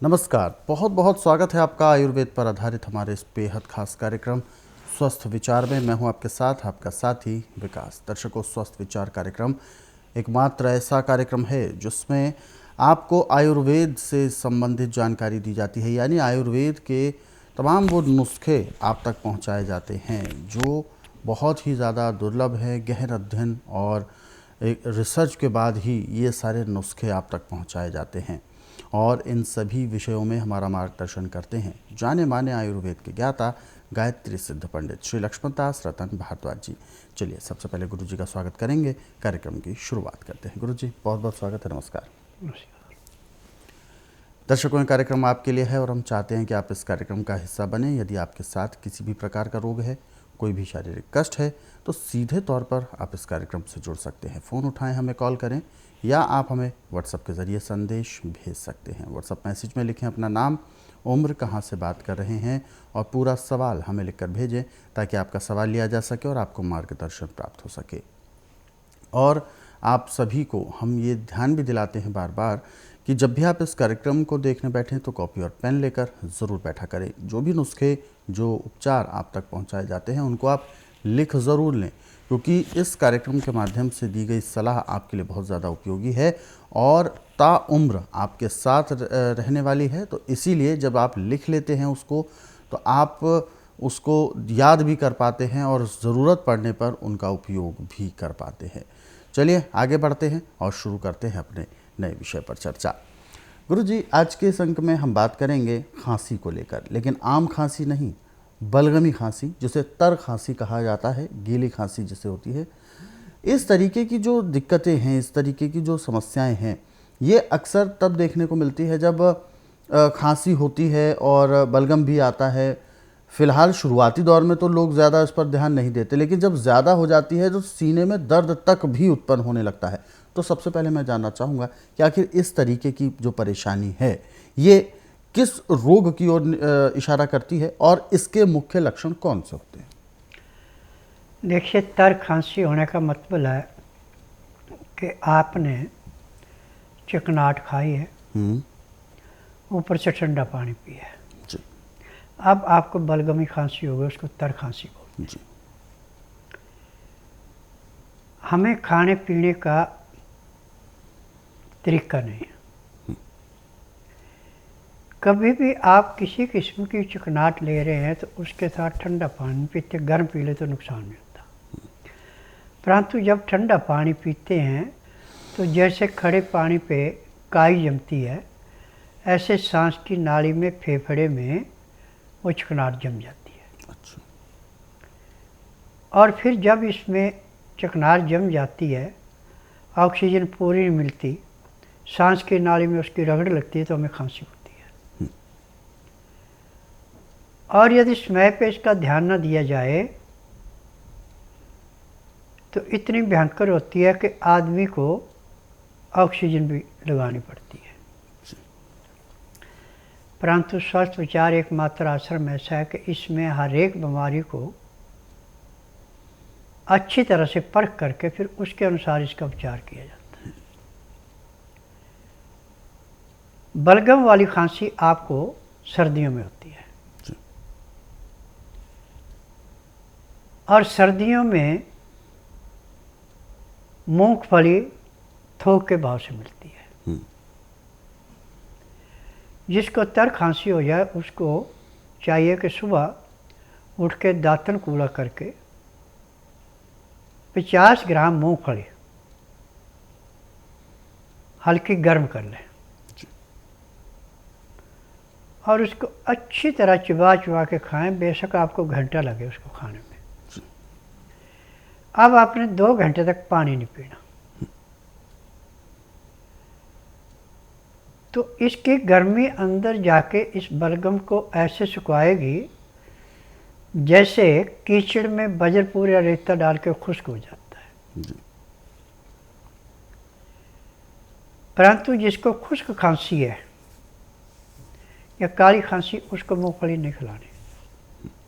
नमस्कार, बहुत बहुत स्वागत है आपका आयुर्वेद पर आधारित हमारे इस बेहद खास कार्यक्रम स्वस्थ विचार में। मैं हूं आपके साथ, आपका साथी विकास। दर्शकों, स्वस्थ विचार कार्यक्रम एकमात्र ऐसा कार्यक्रम है जिसमें आपको आयुर्वेद से संबंधित जानकारी दी जाती है, यानी आयुर्वेद के तमाम वो नुस्खे आप तक पहुंचाए जाते हैं जो बहुत ही ज़्यादा दुर्लभ है। गहन अध्ययन और एक रिसर्च के बाद ही ये सारे नुस्खे आप तक पहुंचाए जाते हैं और इन सभी विषयों में हमारा मार्गदर्शन करते हैं जाने माने आयुर्वेद के ज्ञाता गायत्री सिद्ध पंडित श्री लक्ष्मणदास रतन भारद्वाज जी। चलिए सबसे पहले गुरु जी का स्वागत करेंगे, कार्यक्रम की शुरुआत करते हैं। गुरु जी, बहुत बहुत स्वागत है। नमस्कार। दर्शकों, ये कार्यक्रम आपके लिए है और हम चाहते हैं कि आप इस कार्यक्रम का हिस्सा बने। यदि आपके साथ किसी भी प्रकार का रोग है, कोई भी शारीरिक कष्ट है, तो सीधे तौर पर आप इस कार्यक्रम से जुड़ सकते हैं। फ़ोन उठाएं, हमें कॉल करें या आप हमें व्हाट्सएप के ज़रिए संदेश भेज सकते हैं। व्हाट्सएप मैसेज में लिखें अपना नाम, उम्र, कहाँ से बात कर रहे हैं और पूरा सवाल हमें लिखकर भेजें ताकि आपका सवाल लिया जा सके और आपको मार्गदर्शन प्राप्त हो सके। और आप सभी को हम ये ध्यान भी दिलाते हैं बार बार कि जब भी आप इस कार्यक्रम को देखने बैठें तो कॉपी और पेन लेकर ज़रूर बैठा करें। जो भी नुस्खे, जो उपचार आप तक पहुंचाए जाते हैं, उनको आप लिख ज़रूर लें, क्योंकि इस कार्यक्रम के माध्यम से दी गई सलाह आपके लिए बहुत ज़्यादा उपयोगी है और ताउम्र आपके साथ रहने वाली है। तो इसीलिए जब आप लिख लेते हैं उसको, तो आप उसको याद भी कर पाते हैं और ज़रूरत पड़ने पर उनका उपयोग भी कर पाते हैं। चलिए आगे बढ़ते हैं और शुरू करते हैं अपने नए विषय पर चर्चा। गुरु जी, आज के इस अंक में हम बात करेंगे खांसी को लेकर, लेकिन आम खांसी नहीं, बलगमी खांसी, जिसे तर खांसी कहा जाता है, गीली खांसी जिसे होती है। इस तरीके की जो दिक्कतें हैं, इस तरीके की जो समस्याएं हैं, ये अक्सर तब देखने को मिलती है जब खांसी होती है और बलगम भी आता है। फिलहाल शुरुआती दौर में तो लोग ज़्यादा इस पर ध्यान नहीं देते, लेकिन जब ज़्यादा हो जाती है तो सीने में दर्द तक भी उत्पन्न होने लगता है। तो सबसे पहले मैं जानना चाहूँगा कि आखिर इस तरीके की जो परेशानी है, ये किस रोग की ओर इशारा करती है और इसके मुख्य लक्षण कौन से होते हैं? देखिए, तर खांसी होने का मतलब है कि आपने चिकनाहट खाई है, ऊपर से ठंडा पानी पिया है, जी अब आपको बलगमी खांसी हो गई, उसको तर खांसी बोलते हैं। जी। हमें खाने पीने का तरीका नहीं है। कभी भी आप किसी किस्म की चिकनाहट ले रहे हैं तो उसके साथ ठंडा पानी पीते, गर्म पी ले तो नुकसान नहीं होता। परंतु जब ठंडा पानी पीते हैं तो जैसे खड़े पानी पे काई जमती है, ऐसे सांस की नाली में, फेफड़े में वो चिकनाहट जम जाती है। अच्छा। और फिर जब इसमें चिकनाहट जम जाती है, ऑक्सीजन पूरी नहीं मिलती, सांस की नाली में उसकी रगड़ लगती है, तो हमें खांसी होती है। और यदि समय पे इसका ध्यान न दिया जाए तो इतनी भयंकर होती है कि आदमी को ऑक्सीजन भी लगानी पड़ती है। परंतु स्वस्थ विचार एकमात्र आश्रम ऐसा है कि इसमें हर एक बीमारी को अच्छी तरह से परख करके फिर उसके अनुसार इसका उपचार किया जाता है। बलगम वाली खांसी आपको सर्दियों में होती है और सर्दियों में मूंगफली थोक के भाव से मिलती है। जिसको तर खांसी हो जाए उसको चाहिए कि सुबह उठ के दातन कूड़ा करके 50 ग्राम मूंगफली हल्की गर्म कर लें और उसको अच्छी तरह चिबा चिबा के खाएं। बेशक आपको घंटा लगे उसको खाने में। अब आपने 2 घंटे तक पानी नहीं पीना। तो इसकी गर्मी अंदर जाके इस बलगम को ऐसे सुखाएगी जैसे कीचड़ में बजरपुर या रेता डाल के खुश्क हो जाता है। परंतु जिसको खुश्क खांसी है या काली खांसी, उसको मूंगफली नहीं खिलानी,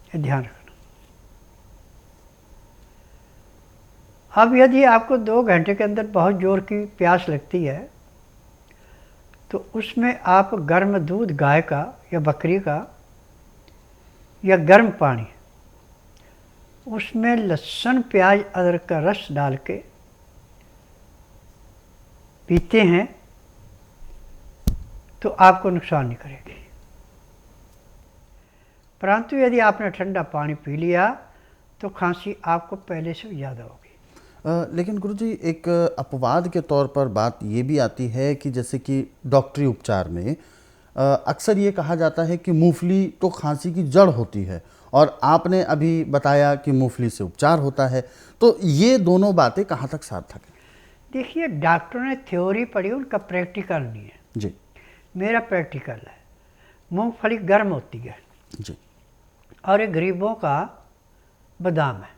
ये ध्यान रखना। अब यदि आपको 2 घंटे के अंदर बहुत जोर की प्यास लगती है तो उसमें आप गर्म दूध गाय का या बकरी का या गर्म पानी, उसमें लहसुन प्याज अदरक का रस डाल के पीते हैं तो आपको नुकसान नहीं करेगी। परंतु यदि आपने ठंडा पानी पी लिया तो खांसी आपको पहले से ज़्यादा होगी। लेकिन गुरुजी, एक अपवाद के तौर पर बात ये भी आती है कि जैसे कि डॉक्टरी उपचार में अक्सर ये कहा जाता है कि मूंगफली तो खांसी की जड़ होती है, और आपने अभी बताया कि मूंगफली से उपचार होता है, तो ये दोनों बातें कहाँ तक सार्थक हैं? देखिए, डॉक्टरों ने थ्योरी पढ़ी, उनका प्रैक्टिकल नहीं है। जी मेरा प्रैक्टिकल है। मूंगफली गर्म होती है जी और ये गरीबों का बादाम है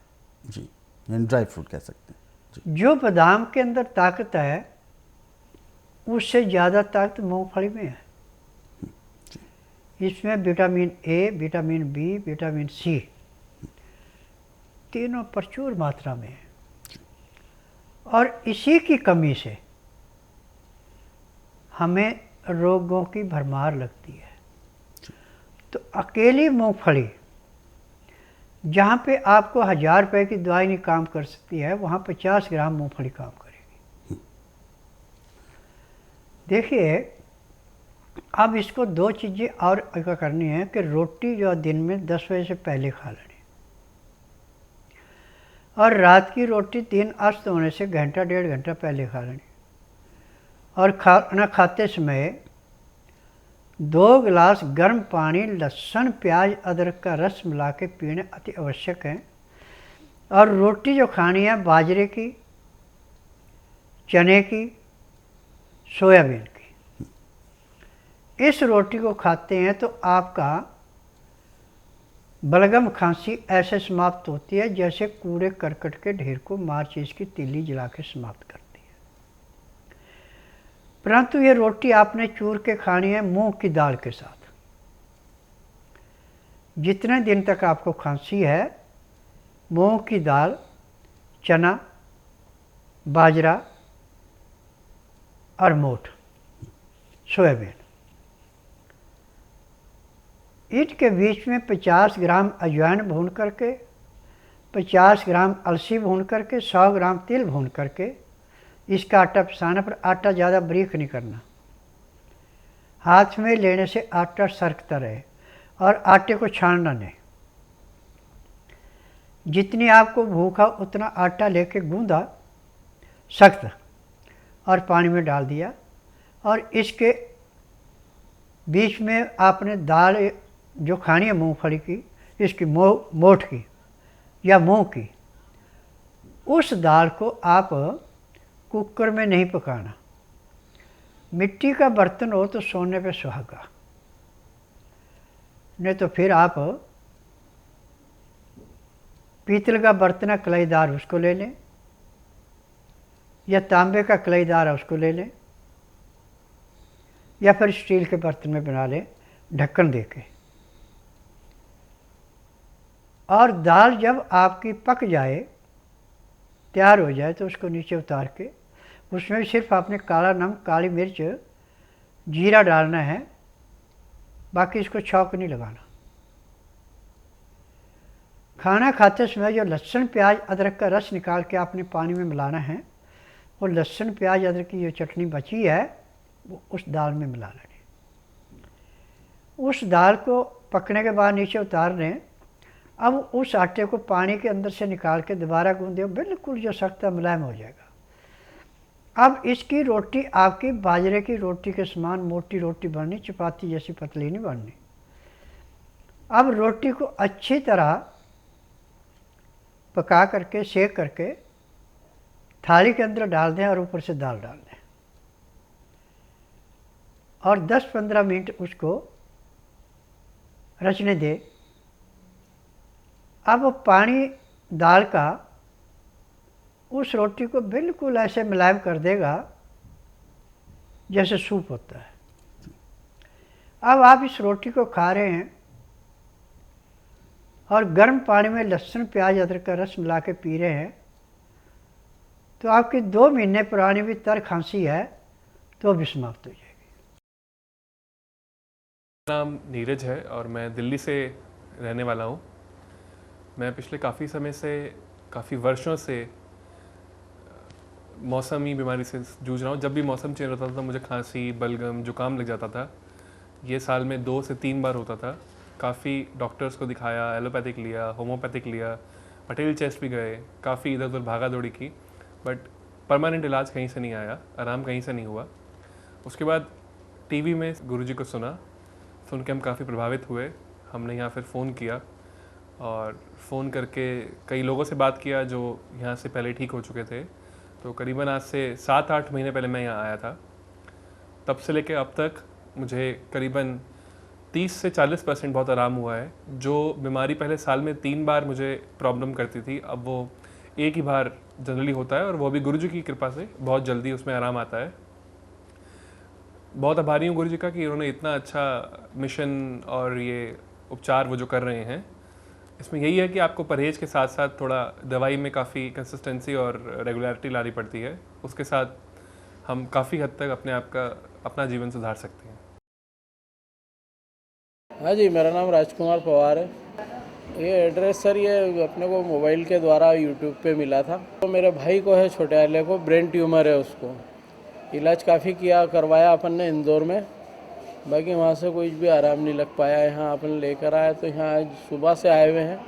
जी, यानी ड्राई फ्रूट कह सकते हैं जी। जो बादाम के अंदर ताकत है उससे ज़्यादा ताकत मूंगफली में है। इसमें vitamin A, vitamin B, vitamin C तीनों प्रचुर मात्रा में है, और इसी की कमी से हमें रोगों की भरमार लगती है। तो अकेली मूंगफली जहाँ पे आपको 1000 रुपये की दवाई नहीं काम कर सकती है, वहाँ 50 ग्राम मूंगफली काम करेगी। देखिए, अब इसको दो चीज़ें और क्या करनी है कि रोटी जो दिन में 10 बजे से पहले खा लेनी, और रात की रोटी दिन अस्त होने से घंटा 1.5 घंटा पहले खा लेनी, और खाना खाते समय 2 गिलास गर्म पानी लहसुन प्याज अदरक का रस मिला के पीना अति आवश्यक है। और रोटी जो खानी है बाजरे की, चने की, सोयाबीन की, इस रोटी को खाते हैं तो आपका बलगम खांसी ऐसे समाप्त होती है जैसे कूड़े करकट के ढेर को माचिस की तीली जला के समाप्त करती है। परंतु ये रोटी आपने चूर के खानी है मूंग की दाल के साथ। जितने दिन तक आपको खांसी है, मूंग की दाल, चना, बाजरा और मोठ, सोयाबीन, इनके बीच में 50 ग्राम अजवाइन भून करके, 50 ग्राम अलसी भून करके, 100 ग्राम तिल भून करके इसका आटा पिसाना, पर आटा ज़्यादा बारीक नहीं करना। हाथ में लेने से आटा सरकता रहे और आटे को छानना नहीं। जितनी आपको भूखा उतना आटा लेके गूंदा सख्त और पानी में डाल दिया, और इसके बीच में आपने दाल जो खानी है मूंगफली की, इसकी मोठ की या मूंग की, उस दाल को आप कुकर में नहीं पकाना। मिट्टी का बर्तन हो तो सोने पे सुहागा, नहीं तो फिर आप पीतल का बर्तन है कलाईदार, उसको ले लें, या तांबे का कलाईदार है उसको ले लें, या फिर स्टील के बर्तन में बना लें ढक्कन दे के। और दाल जब आपकी पक जाए, तैयार हो जाए, तो उसको नीचे उतार के उसमें सिर्फ आपने काला नमक, काली मिर्च, जीरा डालना है, बाकी इसको छौंक नहीं लगाना। खाना खाते समय जो लहसुन प्याज अदरक का रस निकाल के आपने पानी में मिलाना है, वो लहसुन प्याज अदरक की जो चटनी बची है वो उस दाल में मिला लेनी। उस दाल को पकने के बाद नीचे उतार लें। अब उस आटे को पानी के अंदर से निकाल के दोबारा गूंदे, बिल्कुल जो सख्त मुलायम हो जाएगा। अब इसकी रोटी आपकी बाजरे की रोटी के समान मोटी रोटी बननी, चपाती जैसी पतली नहीं बननी। अब रोटी को अच्छी तरह पका करके, सेक करके थाली के अंदर डाल दें और ऊपर से दाल डाल दें, और 10-15 मिनट उसको रचने दें। अब पानी दाल का उस रोटी को बिल्कुल ऐसे मुलायम कर देगा जैसे सूप होता है। अब आप इस रोटी को खा रहे हैं और गर्म पानी में लहसुन प्याज अदरक का रस मिला के पी रहे हैं, तो आपकी 2 महीने पुरानी भी तर खांसी है तो भी समाप्त हो जाएगी। नाम नीरज है और मैं दिल्ली से रहने वाला हूँ। मैं पिछले काफ़ी वर्षों से मौसमी बीमारी से जूझ रहा हूँ। जब भी मौसम चेंज होता था मुझे खांसी, बलगम, जुकाम लग जाता था। ये साल में 2 से 3 बार होता था। काफ़ी डॉक्टर्स को दिखाया, एलोपैथिक लिया, होम्योपैथिक लिया, पटेल चेस्ट भी गए, काफ़ी इधर उधर भागा दौड़ी की, बट परमानेंट इलाज कहीं से नहीं आया, आराम कहीं से नहीं हुआ। उसके बाद टीवी में गुरुजी को सुन के हम काफ़ी प्रभावित हुए। हमने यहाँ फिर फ़ोन किया और फ़ोन करके कई लोगों से बात किया जो यहाँ से पहले ठीक हो चुके थे। तो करीबन आज से 7-8 महीने पहले मैं यहाँ आया था। तब से लेकर अब तक मुझे करीबन 30 से 40% बहुत आराम हुआ है। जो बीमारी पहले साल में 3 बार मुझे प्रॉब्लम करती थी, अब वो एक ही बार जनरली होता है और वो भी गुरुजी की कृपा से बहुत जल्दी उसमें आराम आता है। बहुत आभारी हूँ गुरुजी का कि उन्होंने इतना अच्छा मिशन और ये उपचार वो जो कर रहे हैं, इसमें यही है कि आपको परहेज के साथ साथ थोड़ा दवाई में काफ़ी कंसिस्टेंसी और रेगुलरिटी लानी पड़ती है। उसके साथ हम काफ़ी हद तक अपना जीवन सुधार सकते हैं। हाँ जी, मेरा नाम राजकुमार पवार है। ये एड्रेस सर ये अपने को मोबाइल के द्वारा यूट्यूब पे मिला था। तो मेरे भाई को है, छोटे वाले को ब्रेन ट्यूमर है, उसको इलाज काफ़ी करवाया अपन ने इंदौर में, बाकी वहाँ से कोई भी आराम नहीं लग पाया। यहाँ अपन लेकर आए तो यहाँ आज सुबह से आए हुए हैं।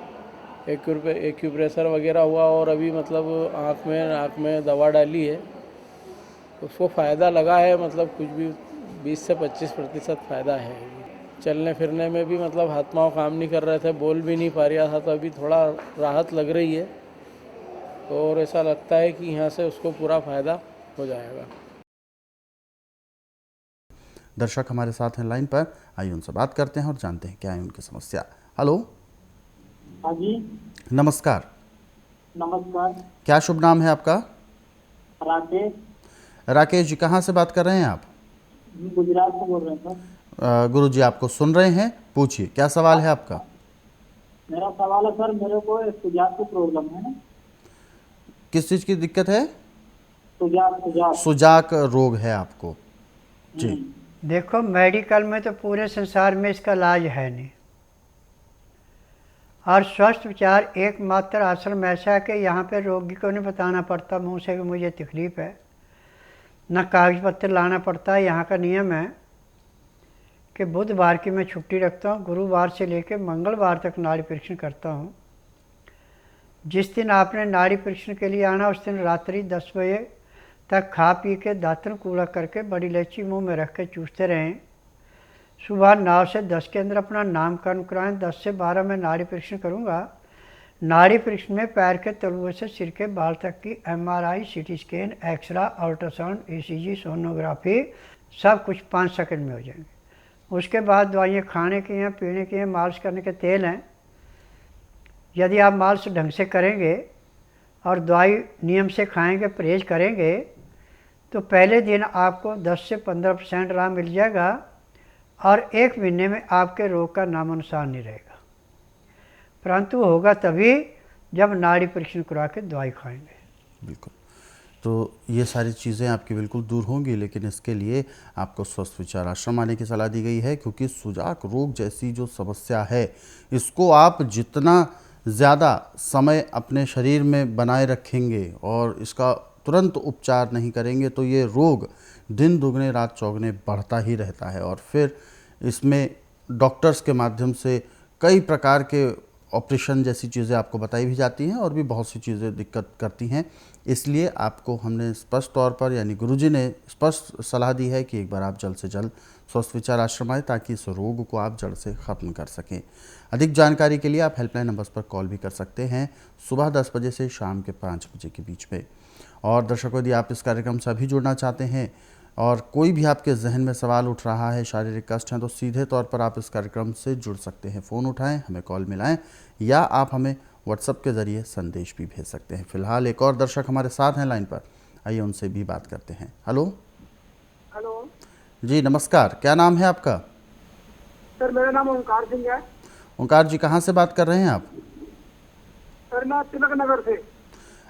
एक्यूप्रेशर वगैरह हुआ और अभी मतलब नाक में दवा डाली है, उसको फ़ायदा लगा है। मतलब कुछ भी 20 से 25% फ़ायदा है। चलने फिरने में भी मतलब हाथ पाँव काम नहीं कर रहे थे, बोल भी नहीं पा रहा था, तो अभी थोड़ा राहत लग रही है और ऐसा लगता है कि यहाँ से उसको पूरा फ़ायदा हो जाएगा। दर्शक हमारे साथ हैं लाइन पर, आइए उनसे बात करते हैं और जानते हैं क्या है उनकी समस्या। हेलो। हाँ जी, नमस्कार। नमस्कार। क्या शुभ नाम है आपका? राकेश। राकेश जी, कहाँ से बात कर रहे हैं आप? गुजरात से बोल रहे हैं सर। गुरु जी आपको सुन रहे हैं, पूछिए क्या सवाल है आपका? मेरा सवाल है सर, मेरे को सुजाक की प्रॉब्लम है। किस चीज़ की दिक्कत है? सुजाक। सुजाक रोग है आपको जी। देखो, मेडिकल में तो पूरे संसार में इसका इलाज है नहीं, और स्वस्थ विचार एकमात्र आश्रम ऐसा है कि यहाँ पे रोगी को नहीं बताना पड़ता मुँह से कि मुझे तकलीफ़ है, न कागज पत्र लाना पड़ता है। यहाँ का नियम है कि बुधवार की मैं छुट्टी रखता हूँ, गुरुवार से लेकर मंगलवार तक नाड़ी परीक्षण करता हूँ। जिस दिन आपने नाड़ी परीक्षण के लिए आना, उस दिन रात्रि 10 बजे तक खा पी के दातन कूड़ा करके बड़ी इलायची मुंह में रख के चूसते रहें। सुबह 9 से 10 के अंदर अपना नामकरण कराएं। 10 से 12 में नाड़ी परीक्षण करूँगा। नाड़ी परीक्षण में पैर के तलुए से सिर के बाल तक की MRI, CT scan, x-ray, ultrasound, ECG, sonography सब कुछ 5 सेकंड में हो जाएंगे। उसके बाद दवाइयाँ खाने की हैं, पीने की हैं, मालिश करने के तेल हैं। यदि आप मालिश ढंग से करेंगे और दवाई नियम से खाएंगे, परहेज करेंगे, तो पहले दिन आपको 10 से 15% आराम मिल जाएगा और 1 महीने में आपके रोग का नामोनिशान नहीं रहेगा। परंतु होगा तभी जब नाड़ी परीक्षण करवा के दवाई खाएंगे। बिल्कुल, तो ये सारी चीज़ें आपकी बिल्कुल दूर होंगी, लेकिन इसके लिए आपको स्वस्थ विचार आश्रम आने की सलाह दी गई है, क्योंकि सुजाक रोग जैसी जो समस्या है, इसको आप जितना ज़्यादा समय अपने शरीर में बनाए रखेंगे और इसका तुरंत उपचार नहीं करेंगे, तो ये रोग दिन दुगने रात चौगने बढ़ता ही रहता है। और फिर इसमें डॉक्टर्स के माध्यम से कई प्रकार के ऑपरेशन जैसी चीज़ें आपको बताई भी जाती हैं और भी बहुत सी चीज़ें दिक्कत करती हैं। इसलिए आपको हमने स्पष्ट तौर पर, यानी गुरुजी ने स्पष्ट सलाह दी है कि एक बार आप जल्द से जल्द स्वस्थ विचार आश्रम आए, ताकि इस रोग को आप जड़ से ख़त्म कर सकें। अधिक जानकारी के लिए आप हेल्पलाइन नंबर्स पर कॉल भी कर सकते हैं, सुबह 10 बजे से शाम के 5 बजे के बीच में। और दर्शकों, यदि आप इस कार्यक्रम से अभी जुड़ना चाहते हैं और कोई भी आपके जहन में सवाल उठ रहा है, शारीरिक कष्ट हैं, तो सीधे तौर पर आप इस कार्यक्रम से जुड़ सकते हैं। फ़ोन उठाएं, हमें कॉल मिलाएं, या आप हमें व्हाट्सएप के ज़रिए संदेश भी भेज सकते हैं। फिलहाल एक और दर्शक हमारे साथ हैं लाइन पर, आइए उनसे भी बात करते हैं। हेलो। हेलो जी नमस्कार, क्या नाम है आपका? सर, मेरा नाम ओंकार सिंह है। ओंकार जी, कहाँ से बात कर रहे हैं आप? सर, मैं तिलक नगर से।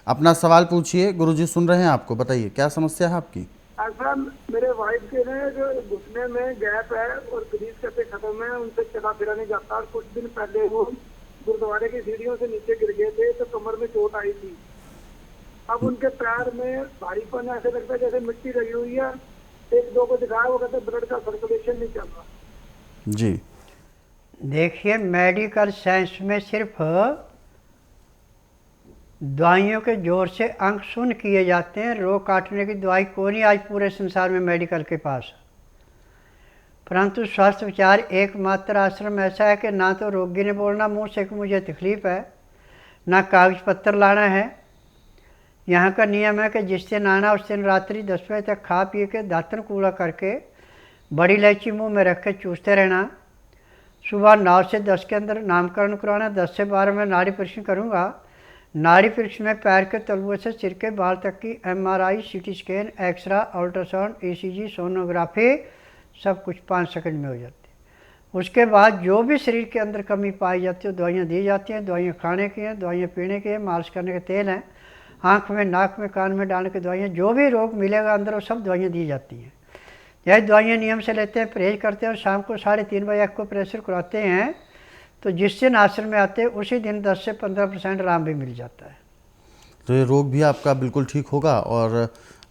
अपना सवाल पूछिए, गुरुजी सुन रहे हैं आपको, बताइए क्या समस्या है आपकी? ऐसा मेरे वाइफ के ने जो घुटने में गैप है और ग्रीस के पे देखा था मैं, उनसे चला फिरा नहीं जाता। और कुछ दिन पहले वो गुरुद्वारे की सीढ़ियों से नीचे गिर गए थे तो कमर में चोट आई थी। अब उनके पैर में भारीपन ऐसे लगता है जैसे मिट्टी लगी हुई है। एक दो को दिखाया, वो कहते ब्लड का सर्कुलेशन नहीं चल रहा। जी देखिए, मेडिकल साइंस में सिर्फ दवाइयों के जोर से अंग शून्य किए जाते हैं। रोग काटने की दवाई कोई नहीं आज पूरे संसार में मेडिकल के पास। परंतु स्वास्थ्य विचार एकमात्र आश्रम ऐसा है कि ना तो रोगी ने बोलना मुंह से कि मुझे तकलीफ है, ना कागज पत्र लाना है। यहाँ का नियम है कि जिस दिन आना उस दिन रात्रि 10 बजे तक खा पी के दातन कूड़ा करके बड़ी इलायची मुंह में रख के चूसते रहना। सुबह 9 से 10 के अंदर नामकरण करवाना। 10 से 12 में नाड़ी परीक्षण करूँगा। नाड़ी परीक्षण में पैर के तलुए से सिर के बाल तक की MRI, CT scan, x-ray, ultrasound, ECG, sonography सब कुछ 5 सेकंड में हो जाती है। उसके बाद जो भी शरीर के अंदर कमी पाई जाती है दवाइयाँ दी जाती हैं। दवाइयाँ खाने की हैं, दवाइयाँ पीने की हैं, मालिश करने के तेल हैं, आँख में, नाक में, कान में डालने की दवाइयाँ, जो भी रोग मिलेगा अंदर वो सब दवाइयाँ दी जाती हैं। यह दवाइयाँ नियम से लेते हैं, परहेज करते हैं और शाम को 3:30 बजे को प्रेशर कराते हैं। तो जिस दिन आश्रम में आते हैं उसी दिन 10 से 15% आराम भी मिल जाता है। तो ये रोग भी आपका बिल्कुल ठीक होगा और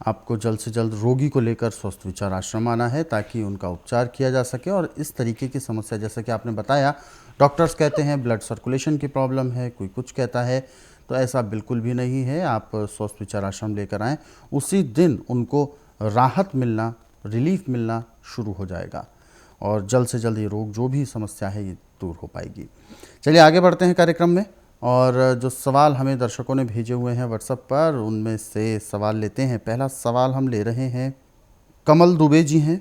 आपको जल्द से जल्द रोगी को लेकर स्वस्थ विचार आश्रम आना है ताकि उनका उपचार किया जा सके। और इस तरीके की समस्या जैसा कि आपने बताया, डॉक्टर्स कहते हैं ब्लड सर्कुलेशन की प्रॉब्लम है, कोई कुछ कहता है, तो ऐसा बिल्कुल भी नहीं है। आप स्वस्थ विचार आश्रम लेकर आएँ, उसी दिन उनको राहत मिलना, रिलीफ मिलना शुरू हो जाएगा और जल्द से जल्द ये रोग जो भी समस्या है ये दूर हो पाएगी। चलिए आगे बढ़ते हैं कार्यक्रम में और जो सवाल हमें दर्शकों ने भेजे हुए हैं व्हाट्सएप पर उनमें से सवाल लेते हैं। पहला सवाल हम ले रहे हैं, कमल दुबे जी हैं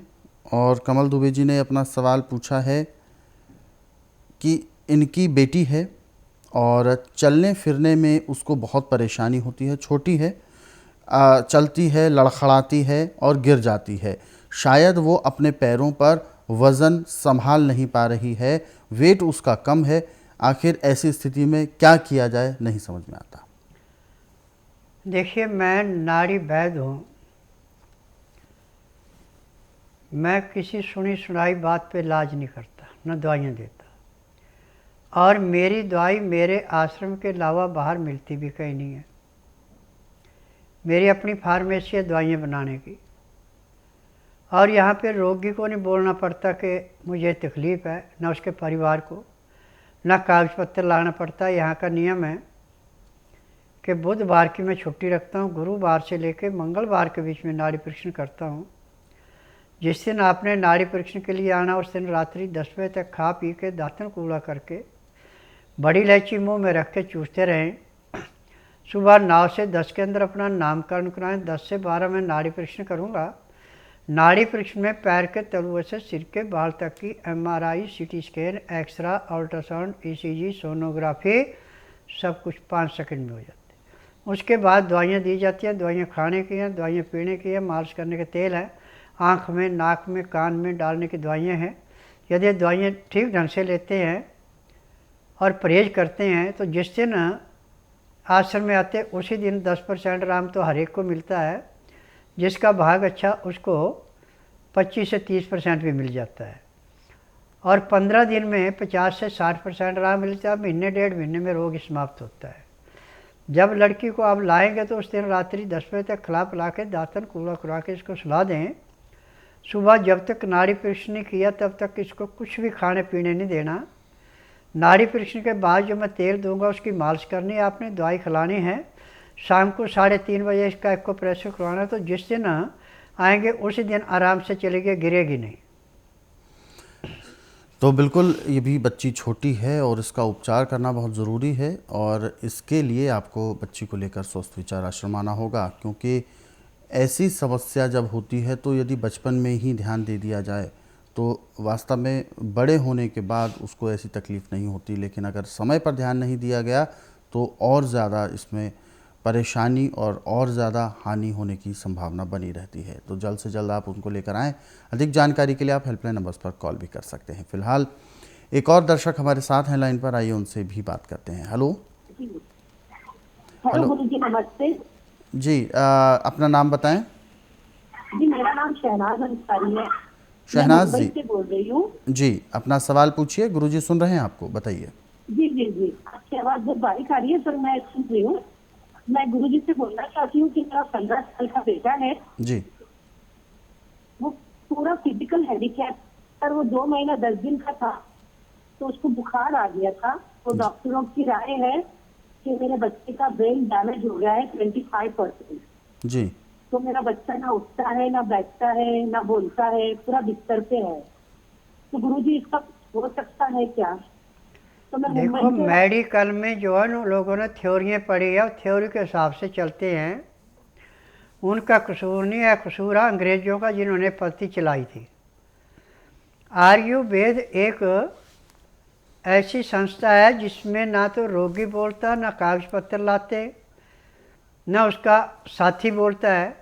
और कमल दुबे जी ने अपना सवाल पूछा है कि इनकी बेटी है और चलने फिरने में उसको बहुत परेशानी होती है। छोटी है, चलती है, लड़खड़ाती है और गिर जाती है। शायद वो अपने पैरों पर वज़न संभाल नहीं पा रही है, वेट उसका कम है। आखिर ऐसी स्थिति में क्या किया जाए नहीं समझ में आता। देखिए, मैं नाड़ी वैद्य हूँ। मैं किसी सुनी सुनाई बात पे इलाज नहीं करता, न दवाइयाँ देता। और मेरी दवाई मेरे आश्रम के अलावा बाहर मिलती भी कहीं नहीं है। मेरी अपनी फार्मेसी है दवाइयाँ बनाने की। और यहाँ पे रोगी को नहीं बोलना पड़ता कि मुझे तकलीफ़ है, न उसके परिवार को, न कागज पत्र लाना पड़ता। यहाँ का नियम है कि बुधवार की मैं छुट्टी रखता हूँ, गुरुवार से लेकर मंगलवार के बीच में नाड़ी परीक्षण करता हूँ। जिस दिन आपने नाड़ी परीक्षण के लिए आना उस दिन रात्रि 10 बजे तक खा पी के दातन कूड़ा करके बड़ी इलायची मुँह में रख के चूसते रहें। सुबह 9 से 10 के अंदर अपना नामकरण कराएं। 10 से 12 में नाड़ी परीक्षण करूँगा। नाड़ी परीक्षण में पैर के तलुए से सिर के बाल तक की MRI, CT scan, x-ray, ultrasound, ECG, sonography सब कुछ 5 सेकंड में हो जाती है। उसके बाद दवाइयाँ दी जाती हैं। दवाइयाँ खाने की हैं, दवाइयाँ पीने की हैं, मालिश करने के तेल हैं, आँख में, नाक में, कान में डालने की दवाइयाँ हैं। यदि दवाइयाँ ठीक ढंग से लेते हैं और परहेज करते हैं तो जिस दिन आश्रम में आते उसी दिन 10% आराम तो हर एक को मिलता है। जिसका भाग अच्छा उसको 25 से 30% भी मिल जाता है। और 15 दिन में 50 से 60% आराम मिलता है। महीने 1.5 महीने में रोग समाप्त होता है। जब लड़की को आप लाएंगे तो उस दिन रात्रि 10 बजे तक खिला पिला के दातन कूड़ा खुरा के इसको सुला दें। सुबह जब तक नाड़ी परीक्षण नहीं किया तब तक इसको कुछ भी खाने पीने नहीं देना। नाड़ी परीक्षण के बाद जो मैं तेल दूंगा उसकी मालिश करनी है आपने, दवाई खिलानी है। शाम को 3:30 बजे इसका आपको प्रेशर करवाना है। तो जिस दिन आएंगे उसी दिन आराम से चलेगी, गिरेगी नहीं। तो बिल्कुल ये भी बच्ची छोटी है और इसका उपचार करना बहुत ज़रूरी है और इसके लिए आपको बच्ची को लेकर स्वस्थ विचार आश्रम आना होगा। क्योंकि ऐसी समस्या जब होती है तो यदि बचपन में ही ध्यान दे दिया जाए तो वास्तव में बड़े होने के बाद उसको ऐसी तकलीफ़ नहीं होती। लेकिन अगर समय पर ध्यान नहीं दिया गया तो और ज़्यादा इसमें परेशानी और ज़्यादा हानि होने की संभावना बनी रहती है। तो जल्द से जल्द आप उनको लेकर आएँ। अधिक जानकारी के लिए आप हेल्पलाइन नंबर्स पर कॉल भी कर सकते हैं। फ़िलहाल एक और दर्शक हमारे साथ हैं लाइन पर, आइए उनसे भी बात करते हैं। हेलो हेलो गुरु जी, नमस्ते जी। अपना नाम बताएं। जी, मेरा नाम शहनाज अंसारी है। शहनाज मुंबई जी से बोल रही हूँ। जी, अपना सवाल पूछिए, गुरुजी सुन रहे हैं आपको, बताइए। जी जी जी, आपकी आवाज बहुत बारीक आ रही है सर, मैं सुन रही हूँ। मैं गुरुजी से बोलना चाहती हूँ कि मेरा 15 साल का बेटा है, जी वो पूरा फिजिकल हैंडीकैप पर, वो 2 महीना 10 दिन का था तो उसको बुखार आ गया था। तो डॉक्टरों की राय है कि मेरे बच्चे का ब्रेन डैमेज हो गया है 25%। जी तो मेरा बच्चा ना उठता है, ना बैठता है, ना बोलता है, पूरा बिस्तर पे है। तो गुरुजी इसका हो सकता है क्या? तो मैं देखो, मुंबई से मेडिकल में जो है ना, लोगों ने थ्योरियाँ पढ़ी है और थ्योरी के हिसाब से चलते हैं। उनका कसूर नहीं है, कसूर है अंग्रेजों का जिन्होंने पद्धति चलाई थी। आयुर्वेद एक ऐसी संस्था है जिसमें ना तो रोगी बोलता, ना कागज पत्र लाते, ना उसका साथी बोलता है।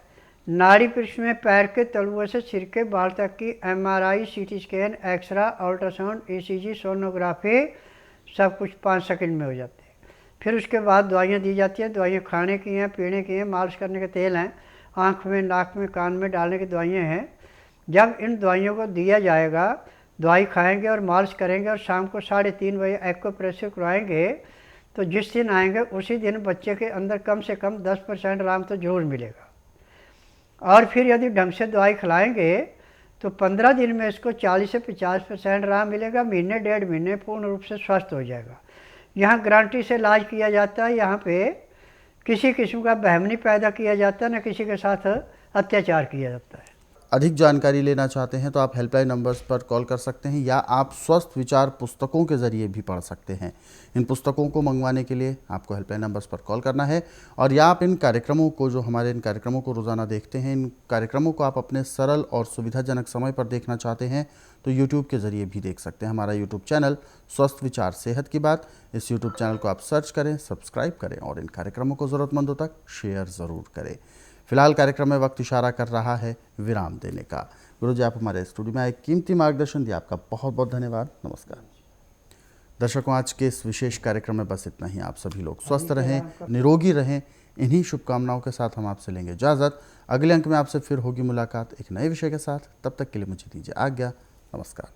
नाड़ी पृष्ठ में पैर के तलुओं से सिर के बाल तक की MRI, CT scan, x-ray, ultrasound, ECG, sonography सब कुछ 5 सेकंड में हो जाते हैं। फिर उसके बाद दवाइयाँ दी जाती हैं। दवाइयाँ खाने की हैं, पीने की हैं, मालिश करने के तेल हैं, आँख में, नाक में, कान में डालने की दवाइयाँ हैं। जब इन दवाइयों को दिया जाएगा, दवाई खाएंगे और मालिश करेंगे और शाम को 3:30 बजे एक्यूप्रेशर करवाएंगे, तो जिस दिन आएंगे उसी दिन बच्चे के अंदर कम से कम 10% आराम तो जरूर मिलेगा। और फिर यदि ढंग से दवाई खिलाएंगे तो 15 दिन में इसको 40 से 50% आराम मिलेगा। महीने 1.5 महीने पूर्ण रूप से स्वस्थ हो जाएगा। यहाँ गारंटी से इलाज किया जाता है। यहाँ पे किसी किस्म का बहम नहीं पैदा किया जाता, न किसी के साथ अत्याचार किया जाता है। अधिक जानकारी लेना चाहते हैं तो आप हेल्पलाइन नंबर्स पर कॉल कर सकते हैं या आप स्वस्थ विचार पुस्तकों के ज़रिए भी पढ़ सकते हैं। इन पुस्तकों को मंगवाने के लिए आपको हेल्पलाइन नंबर्स पर कॉल करना है। और या आप इन कार्यक्रमों को, जो हमारे इन कार्यक्रमों को रोज़ाना देखते हैं, इन कार्यक्रमों को आप अपने सरल और सुविधाजनक समय पर देखना चाहते हैं तो यूट्यूब के ज़रिए भी देख सकते हैं। हमारा यूट्यूब चैनल स्वस्थ विचार सेहत की बात, इस यूट्यूब चैनल को आप सर्च करें, सब्सक्राइब करें और इन कार्यक्रमों को ज़रूरतमंदों तक शेयर ज़रूर करें। फिलहाल कार्यक्रम में वक्त इशारा कर रहा है विराम देने का। गुरुजी, आप हमारे स्टूडियो में आए, कीमती मार्गदर्शन दिया, आपका बहुत बहुत धन्यवाद। नमस्कार। दर्शकों, आज के इस विशेष कार्यक्रम में बस इतना ही। आप सभी लोग स्वस्थ रहें, निरोगी रहें, इन्हीं शुभकामनाओं के साथ हम आपसे लेंगे इजाज़त। अगले अंक में आपसे फिर होगी मुलाकात एक नए विषय के साथ। तब तक के लिए मुझे दीजिए आज्ञा। नमस्कार।